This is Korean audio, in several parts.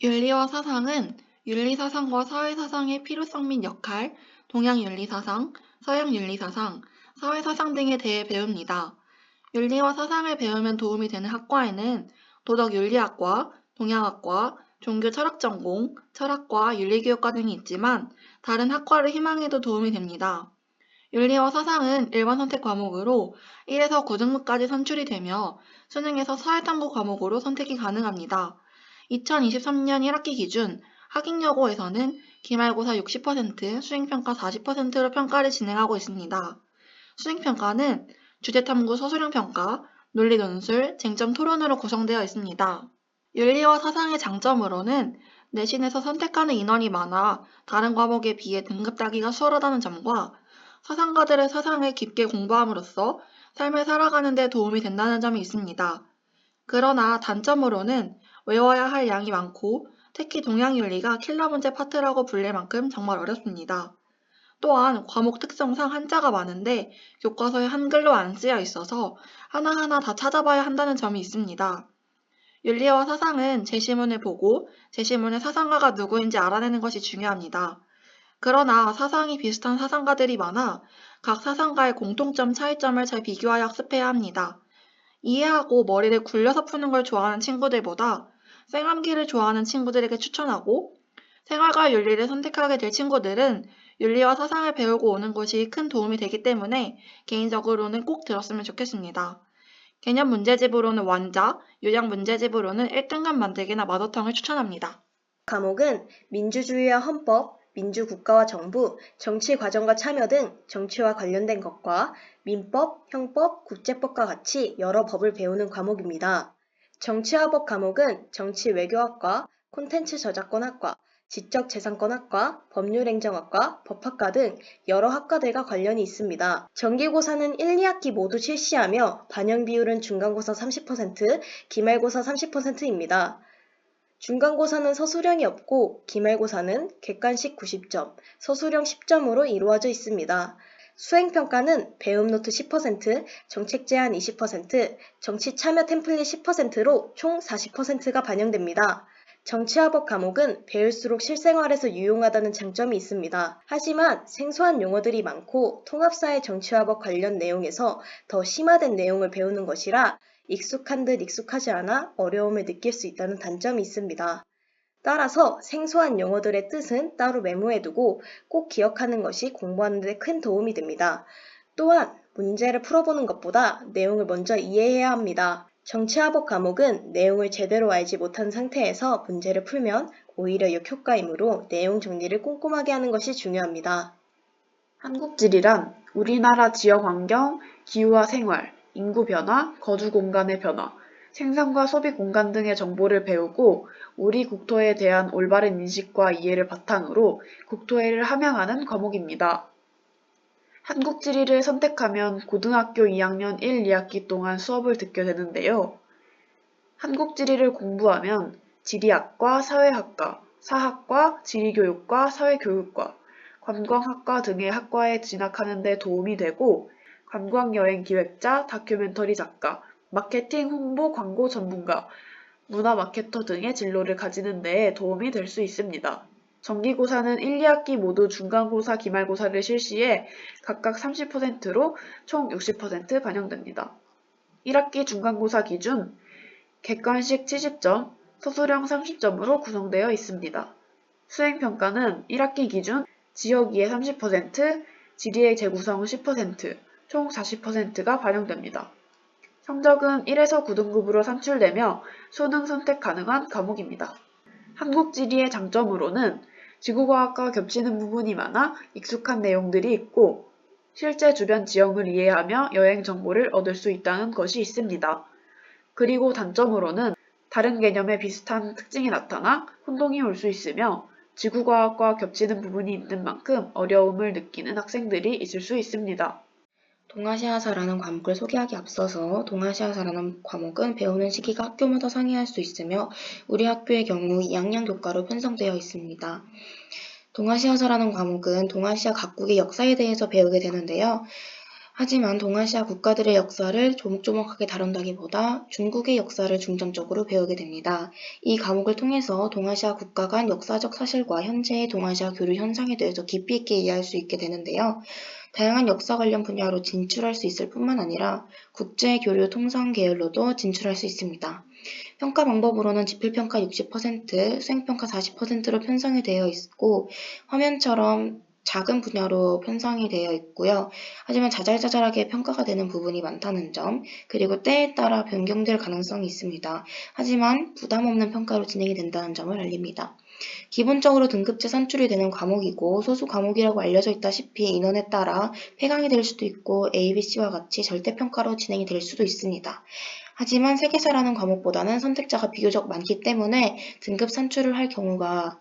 윤리와 사상은 윤리사상과 사회사상의 필요성 및 역할, 동양윤리사상, 서양윤리사상, 사회사상 등에 대해 배웁니다. 윤리와 사상을 배우면 도움이 되는 학과에는 도덕윤리학과, 동양학과, 종교철학전공, 철학과, 윤리교육과 등이 있지만 다른 학과를 희망해도 도움이 됩니다. 윤리와 사상은 일반 선택 과목으로 1에서 9등급까지 선출이 되며 수능에서 사회탐구 과목으로 선택이 가능합니다. 2023년 1학기 기준 학인여고에서는 기말고사 60%, 수행평가 40%로 평가를 진행하고 있습니다. 수행평가는 주제탐구 서술형평가, 논리논술, 쟁점 토론으로 구성되어 있습니다. 윤리와 사상의 장점으로는 내신에서 선택하는 인원이 많아 다른 과목에 비해 등급 따기가 수월하다는 점과 사상가들의 사상을 깊게 공부함으로써 삶을 살아가는 데 도움이 된다는 점이 있습니다. 그러나 단점으로는 외워야 할 양이 많고 특히 동양윤리가 킬러 문제 파트라고 불릴 만큼 정말 어렵습니다. 또한 과목 특성상 한자가 많은데 교과서에 한글로 안 쓰여 있어서 하나하나 다 찾아봐야 한다는 점이 있습니다. 윤리와 사상은 제시문을 보고 제시문의 사상가가 누구인지 알아내는 것이 중요합니다. 그러나 사상이 비슷한 사상가들이 많아 각 사상가의 공통점 차이점을 잘 비교하여 학습해야 합니다. 이해하고 머리를 굴려서 푸는 걸 좋아하는 친구들보다 쌩암기를 좋아하는 친구들에게 추천하고 생활과 윤리를 선택하게 될 친구들은 윤리와 사상을 배우고 오는 것이 큰 도움이 되기 때문에 개인적으로는 꼭 들었으면 좋겠습니다. 개념 문제집으로는 원자, 요약 문제집으로는 1등급 만들기나 마더텅을 추천합니다. 과목은 민주주의와 헌법, 민주국가와 정부, 정치 과정과 참여 등 정치와 관련된 것과 민법, 형법, 국제법과 같이 여러 법을 배우는 과목입니다. 정치화법 과목은 정치외교학과, 콘텐츠 저작권학과, 지적재산권학과, 법률행정학과, 법학과 등 여러 학과들과 관련이 있습니다. 정기고사는 1, 2학기 모두 실시하며 반영 비율은 중간고사 30%, 기말고사 30%입니다. 중간고사는 서술형이 없고 기말고사는 객관식 90점, 서술형 10점으로 이루어져 있습니다. 수행평가는 배움노트 10%, 정책제안 20%, 정치참여 템플릿 10%로 총 40%가 반영됩니다. 정치화법 과목은 배울수록 실생활에서 유용하다는 장점이 있습니다. 하지만 생소한 용어들이 많고 통합사회 정치화법 관련 내용에서 더 심화된 내용을 배우는 것이라 익숙한 듯 익숙하지 않아 어려움을 느낄 수 있다는 단점이 있습니다. 따라서 생소한 용어들의 뜻은 따로 메모해두고 꼭 기억하는 것이 공부하는 데 큰 도움이 됩니다. 또한 문제를 풀어보는 것보다 내용을 먼저 이해해야 합니다. 정치화법 과목은 내용을 제대로 알지 못한 상태에서 문제를 풀면 오히려 역효과이므로 내용 정리를 꼼꼼하게 하는 것이 중요합니다. 한국지리란 우리나라 지역 환경, 기후와 생활, 인구 변화, 거주 공간의 변화, 생산과 소비 공간 등의 정보를 배우고 우리 국토에 대한 올바른 인식과 이해를 바탕으로 국토해를 함양하는 과목입니다. 한국지리를 선택하면 고등학교 2학년 1, 2학기 동안 수업을 듣게 되는데요. 한국지리를 공부하면 지리학과, 사회학과, 사학과, 지리교육과, 사회교육과, 관광학과 등의 학과에 진학하는 데 도움이 되고 관광여행 기획자, 다큐멘터리 작가, 마케팅, 홍보, 광고 전문가, 문화 마케터 등의 진로를 가지는 데에 도움이 될 수 있습니다. 정기고사는 1, 2학기 모두 중간고사, 기말고사를 실시해 각각 30%로 총 60% 반영됩니다. 1학기 중간고사 기준 객관식 70점, 서술형 30점으로 구성되어 있습니다. 수행평가는 1학기 기준 지역이의 30%, 지리의 재구성 10%, 총 40%가 반영됩니다. 성적은 1에서 9등급으로 산출되며 수능 선택 가능한 과목입니다. 한국지리의 장점으로는 지구과학과 겹치는 부분이 많아 익숙한 내용들이 있고 실제 주변 지형을 이해하며 여행 정보를 얻을 수 있다는 것이 있습니다. 그리고 단점으로는 다른 개념에 비슷한 특징이 나타나 혼동이 올 수 있으며 지구과학과 겹치는 부분이 있는 만큼 어려움을 느끼는 학생들이 있을 수 있습니다. 동아시아사라는 과목을 소개하기 앞서서 동아시아사라는 과목은 배우는 시기가 학교마다 상이할 수 있으며 우리 학교의 경우 2학년 교과로 편성되어 있습니다. 동아시아사라는 과목은 동아시아 각국의 역사에 대해서 배우게 되는데요. 하지만 동아시아 국가들의 역사를 조목조목하게 다룬다기보다 중국의 역사를 중점적으로 배우게 됩니다. 이 과목을 통해서 동아시아 국가 간 역사적 사실과 현재의 동아시아 교류 현상에 대해서 깊이 있게 이해할 수 있게 되는데요. 다양한 역사 관련 분야로 진출할 수 있을 뿐만 아니라 국제 교류 통상 계열로도 진출할 수 있습니다. 평가 방법으로는 지필평가 60%, 수행평가 40%로 편성이 되어 있고 화면처럼 작은 분야로 편성이 되어 있고요. 하지만 자잘자잘하게 평가가 되는 부분이 많다는 점, 그리고 때에 따라 변경될 가능성이 있습니다. 하지만 부담 없는 평가로 진행이 된다는 점을 알립니다. 기본적으로 등급제 산출이 되는 과목이고 소수 과목이라고 알려져 있다시피 인원에 따라 폐강이 될 수도 있고 A, B, C와 같이 절대평가로 진행이 될 수도 있습니다. 하지만 세계사라는 과목보다는 선택자가 비교적 많기 때문에 등급 산출을 할 경우가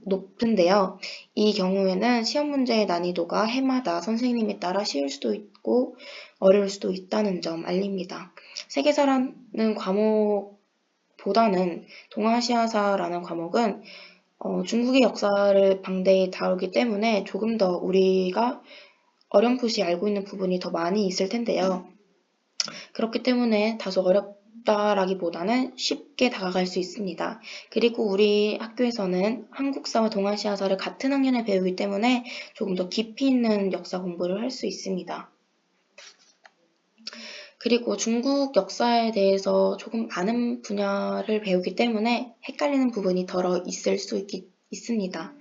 높은데요. 이 경우에는 시험 문제의 난이도가 해마다 선생님에 따라 쉬울 수도 있고 어려울 수도 있다는 점 알립니다. 세계사라는 과목보다는 동아시아사라는 과목은 중국의 역사를 방대히 다루기 때문에 조금 더 우리가 어렴풋이 알고 있는 부분이 더 많이 있을 텐데요. 그렇기 때문에 다소 어렵다라기보다는 쉽게 다가갈 수 있습니다. 그리고 우리 학교에서는 한국사와 동아시아사를 같은 학년에 배우기 때문에 조금 더 깊이 있는 역사 공부를 할 수 있습니다. 그리고 중국 역사에 대해서 조금 아는 분야를 배우기 때문에 헷갈리는 부분이 덜어 있을 수 있습니다.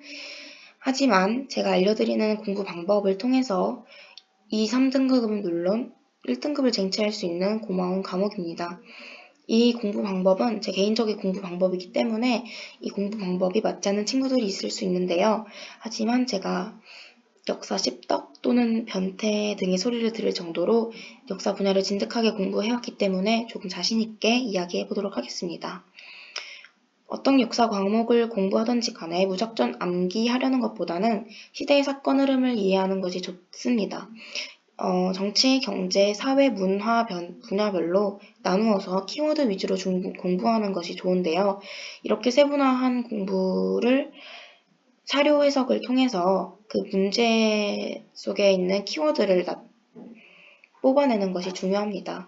하지만 제가 알려드리는 공부 방법을 통해서 2, 3등급은 물론 1등급을 쟁취할 수 있는 고마운 과목입니다. 이 공부 방법은 제 개인적인 공부 방법이기 때문에 이 공부 방법이 맞지 않는 친구들이 있을 수 있는데요. 하지만 제가 역사 씹덕 또는 변태 등의 소리를 들을 정도로 역사 분야를 진득하게 공부해왔기 때문에 조금 자신있게 이야기해보도록 하겠습니다. 어떤 역사 과목을 공부하던지 간에 무작정 암기하려는 것보다는 시대의 사건 흐름을 이해하는 것이 좋습니다. 정치, 경제, 사회, 문화 분야별로 나누어서 키워드 위주로 공부하는 것이 좋은데요. 이렇게 세분화한 공부를 사료 해석을 통해서 그 문제 속에 있는 키워드를 뽑아내는 것이 중요합니다.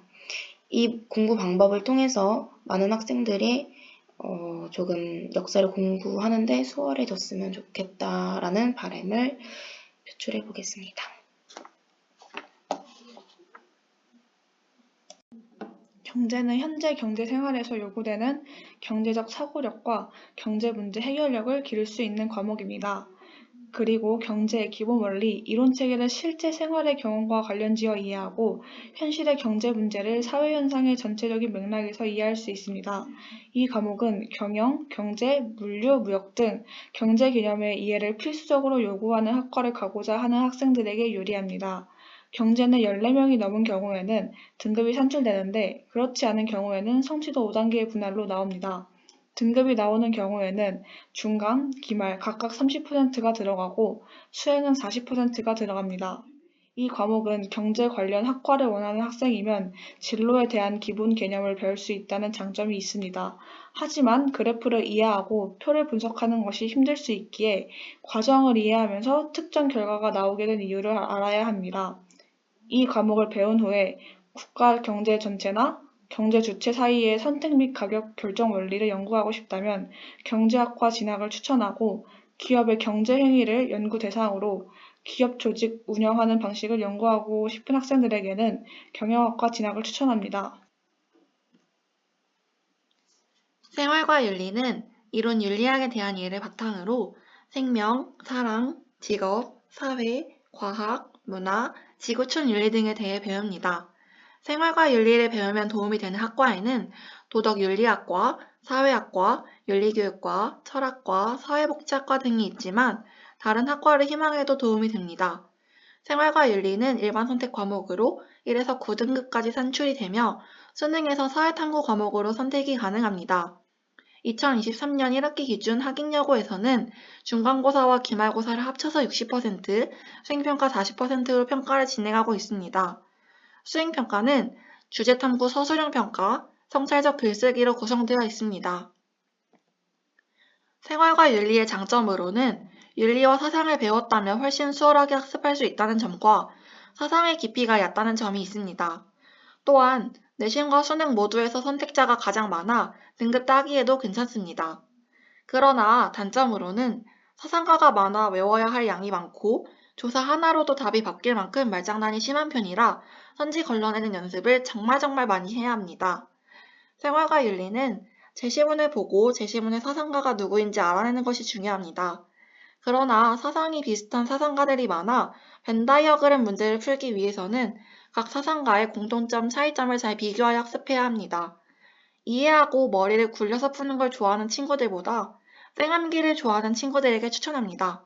이 공부 방법을 통해서 많은 학생들이 조금 역사를 공부하는데 수월해졌으면 좋겠다라는 바람을 표출해 보겠습니다. 경제는 현재 경제 생활에서 요구되는 경제적 사고력과 경제 문제 해결력을 기를 수 있는 과목입니다. 그리고 경제의 기본 원리, 이론 체계를 실제 생활의 경험과 관련지어 이해하고 현실의 경제 문제를 사회 현상의 전체적인 맥락에서 이해할 수 있습니다. 이 과목은 경영, 경제, 물류, 무역 등 경제 개념의 이해를 필수적으로 요구하는 학과를 가고자 하는 학생들에게 유리합니다. 경제는 14명이 넘은 경우에는 등급이 산출되는데 그렇지 않은 경우에는 성취도 5단계의 분할로 나옵니다. 등급이 나오는 경우에는 중간, 기말 각각 30%가 들어가고 수행은 40%가 들어갑니다. 이 과목은 경제 관련 학과를 원하는 학생이면 진로에 대한 기본 개념을 배울 수 있다는 장점이 있습니다. 하지만 그래프를 이해하고 표를 분석하는 것이 힘들 수 있기에 과정을 이해하면서 특정 결과가 나오게 된 이유를 알아야 합니다. 이 과목을 배운 후에 국가 경제 전체나 경제 주체 사이의 선택 및 가격 결정 원리를 연구하고 싶다면 경제학과 진학을 추천하고 기업의 경제 행위를 연구 대상으로 기업 조직 운영하는 방식을 연구하고 싶은 학생들에게는 경영학과 진학을 추천합니다. 생활과 윤리는 이론 윤리학에 대한 이해를 바탕으로 생명, 사랑, 직업, 사회, 과학, 문화, 지구촌 윤리 등에 대해 배웁니다. 생활과 윤리를 배우면 도움이 되는 학과에는 도덕윤리학과, 사회학과, 윤리교육과, 철학과, 사회복지학과 등이 있지만 다른 학과를 희망해도 도움이 됩니다. 생활과 윤리는 일반 선택 과목으로 1에서 9등급까지 산출이 되며 수능에서 사회탐구 과목으로 선택이 가능합니다. 2023년 1학기 기준 학인여고에서는 중간고사와 기말고사를 합쳐서 60%, 수행평가 40%로 평가를 진행하고 있습니다. 수행평가는 주제탐구 서술형 평가, 성찰적 글쓰기로 구성되어 있습니다. 생활과 윤리의 장점으로는 윤리와 사상을 배웠다면 훨씬 수월하게 학습할 수 있다는 점과 사상의 깊이가 얕다는 점이 있습니다. 또한 내신과 수능 모두에서 선택자가 가장 많아 등급 따기에도 괜찮습니다. 그러나 단점으로는 사상가가 많아 외워야 할 양이 많고 조사 하나로도 답이 바뀔 만큼 말장난이 심한 편이라 선지 걸러내는 연습을 정말 많이 해야 합니다. 생활과 윤리는 제시문을 보고 제시문의 사상가가 누구인지 알아내는 것이 중요합니다. 그러나 사상이 비슷한 사상가들이 많아 벤 다이어그램 문제를 풀기 위해서는 각 사상가의 공통점, 차이점을 잘 비교하여 학습해야 합니다. 이해하고 머리를 굴려서 푸는 걸 좋아하는 친구들보다 땡암기를 좋아하는 친구들에게 추천합니다.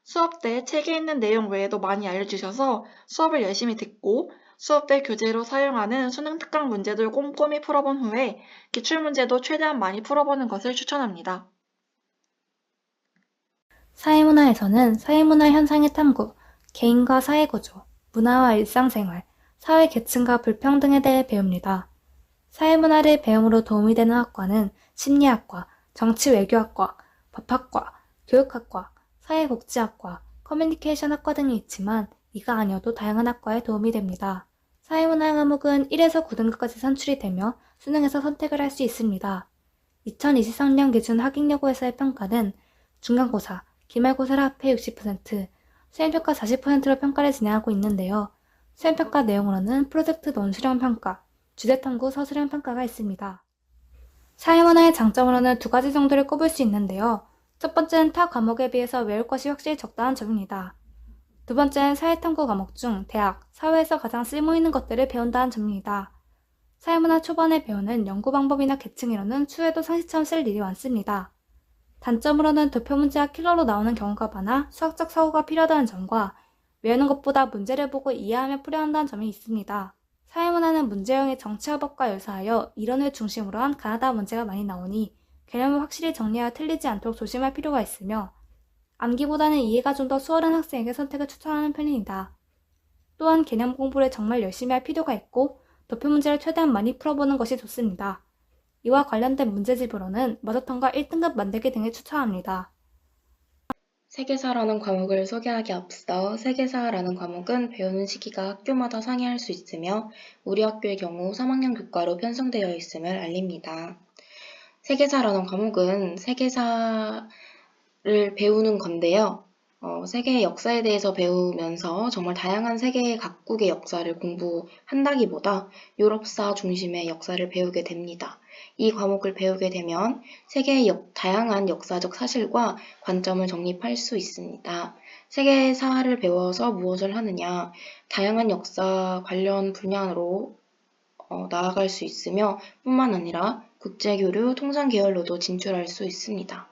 수업 때 책에 있는 내용 외에도 많이 알려주셔서 수업을 열심히 듣고 수업 때 교재로 사용하는 수능 특강 문제들 꼼꼼히 풀어본 후에 기출문제도 최대한 많이 풀어보는 것을 추천합니다. 사회문화에서는 사회문화 현상의 탐구, 개인과 사회구조, 문화와 일상생활, 사회 계층과 불평등에 대해 배웁니다. 사회문화를 배움으로 도움이 되는 학과는 심리학과, 정치외교학과, 법학과, 교육학과, 사회복지학과, 커뮤니케이션학과 등이 있지만 이가 아니어도 다양한 학과에 도움이 됩니다. 사회문화 과목은 1에서 9등급까지 산출이 되며 수능에서 선택을 할 수 있습니다. 2023년 기준 학익여고에서의 평가는 중간고사, 기말고사를 합해 60%, 수행평가 40%로 평가를 진행하고 있는데요. 수행평가 내용으로는 프로젝트 논술형 평가, 주제탐구 서술형 평가가 있습니다. 사회문화의 장점으로는 2가지 정도를 꼽을 수 있는데요. 첫 번째는 타 과목에 비해서 외울 것이 확실히 적다는 점입니다. 두 번째는 사회탐구 과목 중 대학, 사회에서 가장 쓸모있는 것들을 배운다는 점입니다. 사회문화 초반에 배우는 연구 방법이나 계층이론은 추후에도 상식처럼 쓸 일이 많습니다. 단점으로는 도표 문제가 킬러로 나오는 경우가 많아 수학적 사고가 필요하다는 점과 외우는 것보다 문제를 보고 이해하며 풀어야 한다는 점이 있습니다. 사회문화는 문제형의 정치화법과 유사하여 이론을 중심으로 한 가나다 문제가 많이 나오니 개념을 확실히 정리하여 틀리지 않도록 조심할 필요가 있으며 암기보다는 이해가 좀 더 수월한 학생에게 선택을 추천하는 편입니다. 또한 개념 공부를 정말 열심히 할 필요가 있고 도표 문제를 최대한 많이 풀어보는 것이 좋습니다. 이와 관련된 문제집으로는 마더ton과 1등급 만들기 등을 추천합니다. 세계사라는 과목을 소개하기 앞서 세계사라는 과목은 배우는 시기가 학교마다 상이할 수 있으며 우리 학교의 경우 3학년 교과로 편성되어 있음을 알립니다. 세계사라는 과목은 세계사를 배우는 건데요. 세계의 역사에 대해서 배우면서 정말 다양한 세계의 각국의 역사를 공부한다기보다 유럽사 중심의 역사를 배우게 됩니다. 이 과목을 배우게 되면 세계의 다양한 역사적 사실과 관점을 정립할 수 있습니다. 세계사를 배워서 무엇을 하느냐, 다양한 역사 관련 분야로 나아갈 수 있으며 뿐만 아니라 국제교류, 통상 계열로도 진출할 수 있습니다.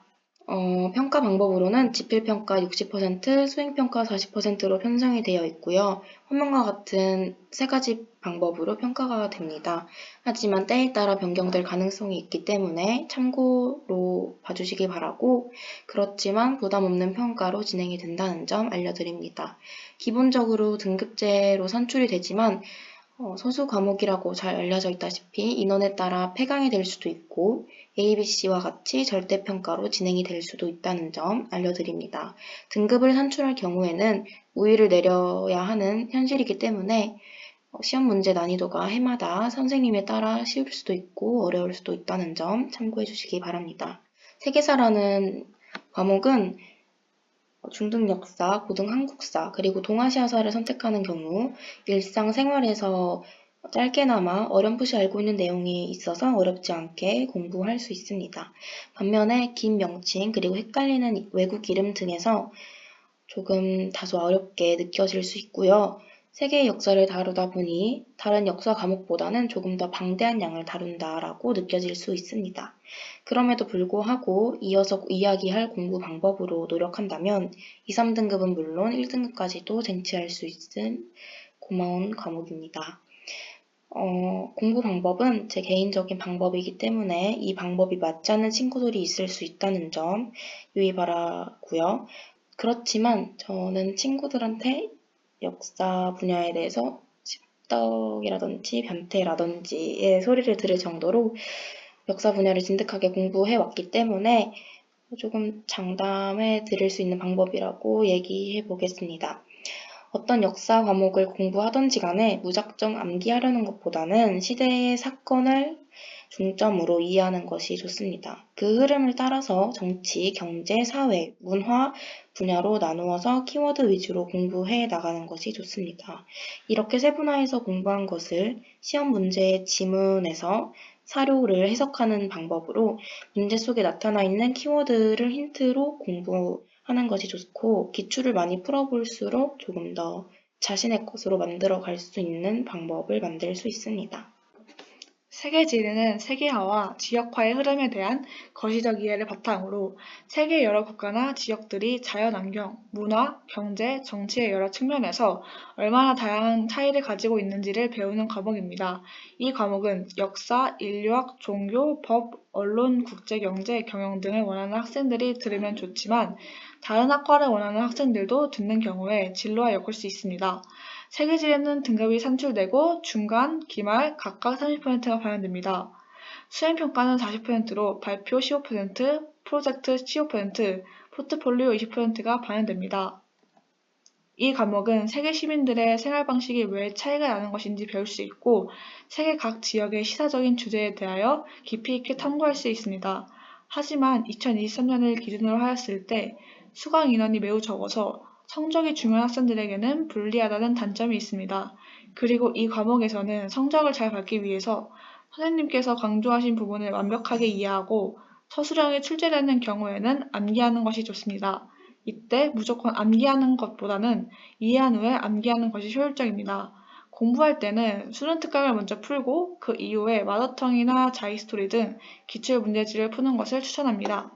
평가 방법으로는 지필평가 60%, 수행평가 40%로 편성이 되어 있고요. 화면과 같은 3가지 방법으로 평가가 됩니다. 하지만 때에 따라 변경될 가능성이 있기 때문에 참고로 봐주시기 바라고 그렇지만 부담 없는 평가로 진행이 된다는 점 알려드립니다. 기본적으로 등급제로 산출이 되지만 소수 과목이라고 잘 알려져 있다시피 인원에 따라 폐강이 될 수도 있고 ABC와 같이 절대평가로 진행이 될 수도 있다는 점 알려드립니다. 등급을 산출할 경우에는 우위를 내려야 하는 현실이기 때문에 시험 문제 난이도가 해마다 선생님에 따라 쉬울 수도 있고 어려울 수도 있다는 점 참고해 주시기 바랍니다. 세계사라는 과목은 중등 역사, 고등 한국사, 그리고 동아시아사를 선택하는 경우 일상생활에서 짧게나마 어렴풋이 알고 있는 내용이 있어서 어렵지 않게 공부할 수 있습니다. 반면에 긴 명칭 그리고 헷갈리는 외국 이름 등에서 조금 다소 어렵게 느껴질 수 있고요. 세계의 역사를 다루다 보니 다른 역사 과목보다는 조금 더 방대한 양을 다룬다라고 느껴질 수 있습니다. 그럼에도 불구하고 이어서 이야기할 공부 방법으로 노력한다면 2, 3등급은 물론 1등급까지도 쟁취할 수 있는 고마운 과목입니다. 공부 방법은 제 개인적인 방법이기 때문에 이 방법이 맞지 않는 친구들이 있을 수 있다는 점 유의 바라고요. 그렇지만 저는 친구들한테 역사 분야에 대해서 십덕이라든지 변태라든지의 소리를 들을 정도로 역사 분야를 진득하게 공부해 왔기 때문에 조금 장담해 드릴 수 있는 방법이라고 얘기해 보겠습니다. 어떤 역사 과목을 공부하던지 간에 무작정 암기하려는 것보다는 시대의 사건을 중점으로 이해하는 것이 좋습니다. 그 흐름을 따라서 정치, 경제, 사회, 문화 분야로 나누어서 키워드 위주로 공부해 나가는 것이 좋습니다. 이렇게 세분화해서 공부한 것을 시험 문제의 지문에서 사료를 해석하는 방법으로 문제 속에 나타나 있는 키워드를 힌트로 공부하는 것이 좋고, 기출을 많이 풀어볼수록 조금 더 자신의 것으로 만들어 갈 수 있는 방법을 만들 수 있습니다. 세계지리는 세계화와 지역화의 흐름에 대한 거시적 이해를 바탕으로 세계 여러 국가나 지역들이 자연환경, 문화, 경제, 정치의 여러 측면에서 얼마나 다양한 차이를 가지고 있는지를 배우는 과목입니다. 이 과목은 역사, 인류학, 종교, 법, 언론, 국제경제, 경영 등을 원하는 학생들이 들으면 좋지만 다른 학과를 원하는 학생들도 듣는 경우에 진로와 엮을 수 있습니다. 세계지리는 등급이 산출되고 중간, 기말 각각 30%가 반영됩니다. 수행평가는 40%로 발표 15%, 프로젝트 15%, 포트폴리오 20%가 반영됩니다. 이 과목은 세계 시민들의 생활 방식이 왜 차이가 나는 것인지 배울 수 있고, 세계 각 지역의 시사적인 주제에 대하여 깊이 있게 탐구할 수 있습니다. 하지만 2023년을 기준으로 하였을 때 수강 인원이 매우 적어서 성적이 중요한 학생들에게는 불리하다는 단점이 있습니다. 그리고 이 과목에서는 성적을 잘 받기 위해서 선생님께서 강조하신 부분을 완벽하게 이해하고 서술형이 출제되는 경우에는 암기하는 것이 좋습니다. 이때 무조건 암기하는 것보다는 이해한 후에 암기하는 것이 효율적입니다. 공부할 때는 수능 특강을 먼저 풀고 그 이후에 마더텅이나 자기스토리 등 기출 문제지를 푸는 것을 추천합니다.